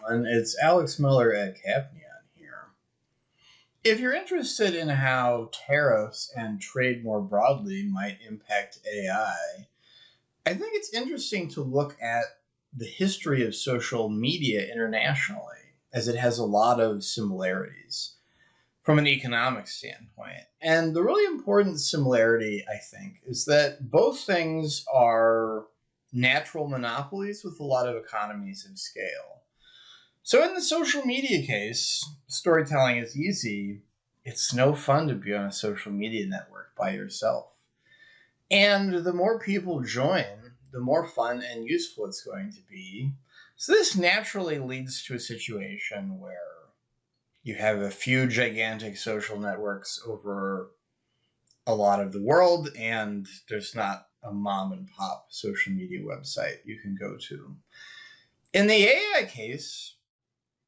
everyone. It's Alex Miller at Capnion here. If you're interested in how tariffs and trade more broadly might impact I think it's interesting to look at the history of social media internationally, as it has a lot of similarities from an economic standpoint. And the really important similarity, I think, is that both things are natural monopolies with a lot of economies of scale. So in the social media case, storytelling is easy. It's no fun to be on a social media network by yourself. And the more people join, the more fun and useful it's going to be. So this naturally leads to a situation where you have a few gigantic social networks over a lot of the world, and there's not a mom and pop social media website you can go to. In the AI case,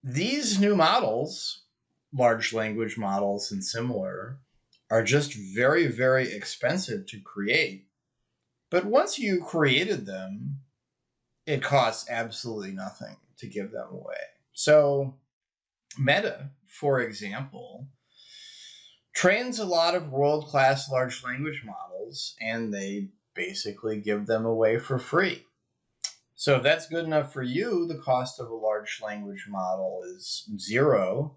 these new models, large language models and similar, are just very, very expensive to create. But once you created them, it costs absolutely nothing to give them away. So Meta, for example, trains a lot of world-class large language models, and they basically give them away for free. So if that's good enough for you, the cost of a large language model is zero.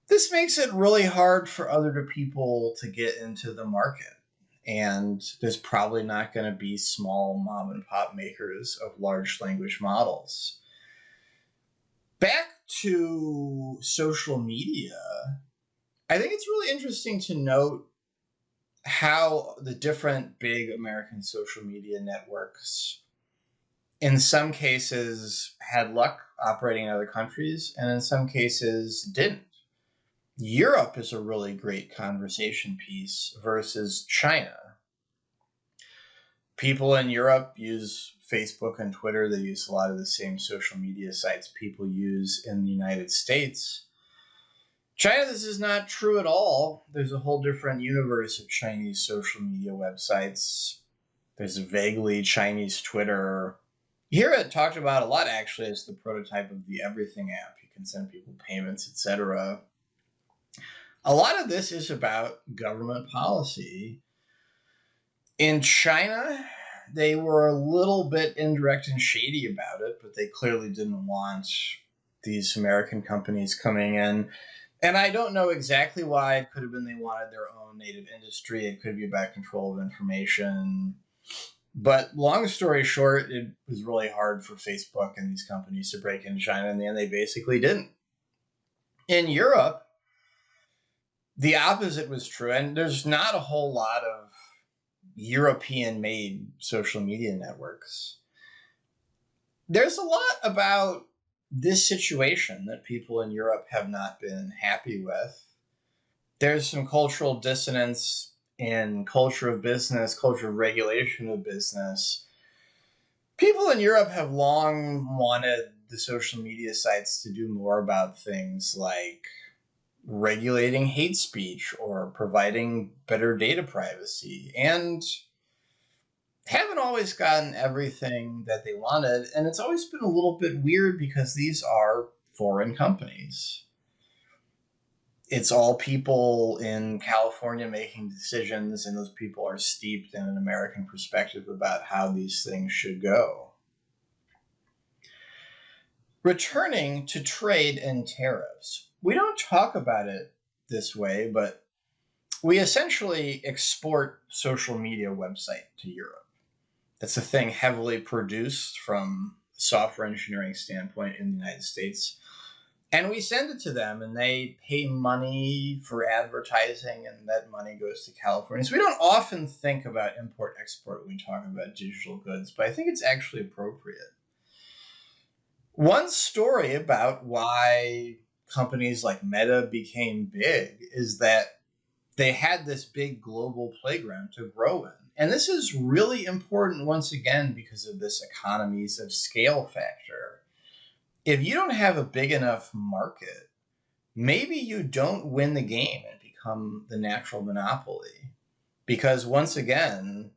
This makes it really hard for other people to get into the market. And there's probably not going to be small mom and pop makers of large language models. Back to social media, I think it's really interesting to note how the different big American social media networks, in some cases, had luck operating in other countries, and in some cases didn't. Europe is a really great conversation piece versus China. People in Europe use Facebook and Twitter. They use a lot of the same social media sites people use in the United States. China, this is not true at all. There's a whole different universe of Chinese social media websites. There's a vaguely Chinese Twitter. You hear it talked about a lot, actually, as the prototype of the Everything app. You can send people payments, etc. A lot of this is about government policy. In China, they were a little bit indirect and shady about it, but they clearly didn't want these American companies coming in. And I don't know exactly why. It could have been they wanted their own native industry. It could be about control of information. But long story short, it was really hard for Facebook and these companies to break into China. In the end, they basically didn't. In Europe, the opposite was true. And there's not a whole lot of European-made social media networks. There's a lot about this situation that people in Europe have not been happy with. There's some cultural dissonance in culture of business, culture of regulation of business. People in Europe have long wanted the social media sites to do more about things like regulating hate speech or providing better data privacy, and haven't always gotten everything that they wanted. And it's always been a little bit weird because these are foreign companies. It's all people in California making decisions, and those people are steeped in an American perspective about how these things should go. Returning to trade and tariffs, we don't talk about it this way, but we essentially export social media website to Europe. That's a thing heavily produced from a software engineering standpoint in the United States. And we send it to them, and they pay money for advertising, and that money goes to California. So we don't often think about import-export when we talk about digital goods, but I think it's actually appropriate. One story about why companies like Meta became big is that they had this big global playground to grow in. And this is really important, once again, because of this economies of scale factor. If you don't have a big enough market, maybe you don't win the game and become the natural monopoly. Because once again,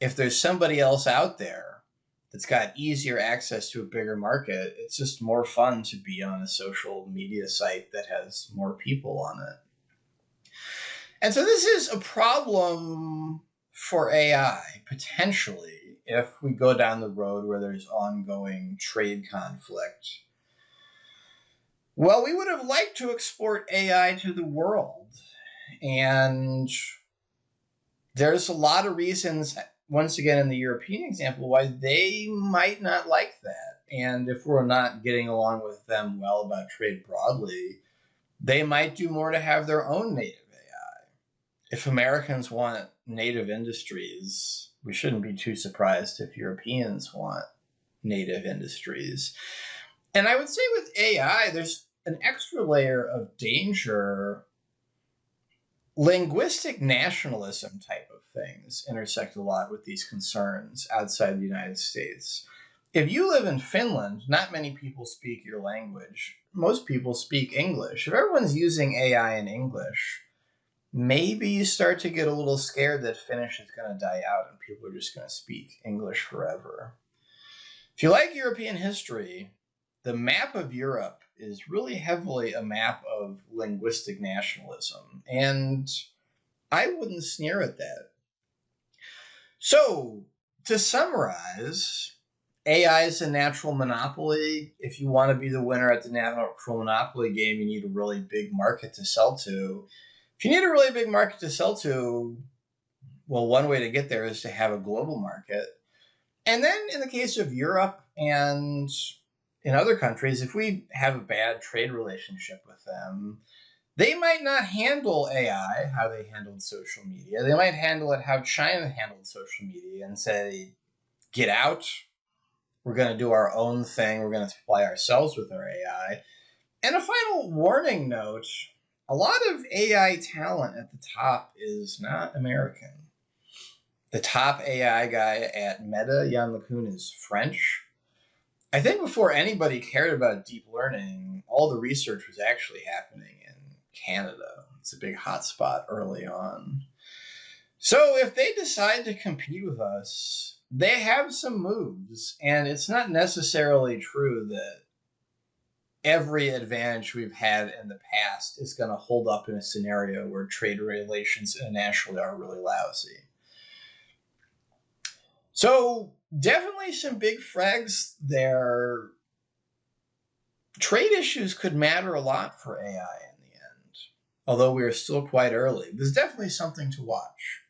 if there's somebody else out there that's got easier access to a bigger market, it's just more fun to be on a social media site that has more people on it. And so this is a problem for AI, potentially, if we go down the road where there's ongoing trade conflict. Well, we would have liked to export AI to the world. And there's a lot of reasons, once again, in the European example, why they might not like that. And if we're not getting along with them well about trade broadly, they might do more to have their own native AI. If Americans want native industries, we shouldn't be too surprised if Europeans want native industries. And I would say with AI, there's an extra layer of danger. Linguistic nationalism type of things intersect a lot with these concerns outside the United States. If you live in Finland, not many people speak your language. Most people speak English. If everyone's using AI in English, maybe you start to get a little scared that Finnish is going to die out and people are just going to speak English forever. If you like European history, the map of Europe is really heavily a map of linguistic nationalism, and I wouldn't sneer at that. So, to summarize, AI is a natural monopoly. If you want to be the winner at the natural monopoly game, you need a really big market to sell to. If you need a really big market to sell to, well, one way to get there is to have a global market. And then in the case of Europe and in other countries, if we have a bad trade relationship with them, they might not handle AI how they handled social media. They might handle it how China handled social media and say, get out. We're going to do our own thing. We're going to supply ourselves with our AI. And a final warning note, a lot of AI talent at the top is not American. The top AI guy at Meta, Yann LeCun, is French. I think before anybody cared about deep learning, all the research was actually happening in Canada. It's a big hotspot early on. So if they decide to compete with us, they have some moves, and it's not necessarily true that every advantage we've had in the past is going to hold up in a scenario where trade relations internationally are really lousy. So definitely some big frags there. Trade issues could matter a lot for AI in the end, although we are still quite early. There's definitely something to watch.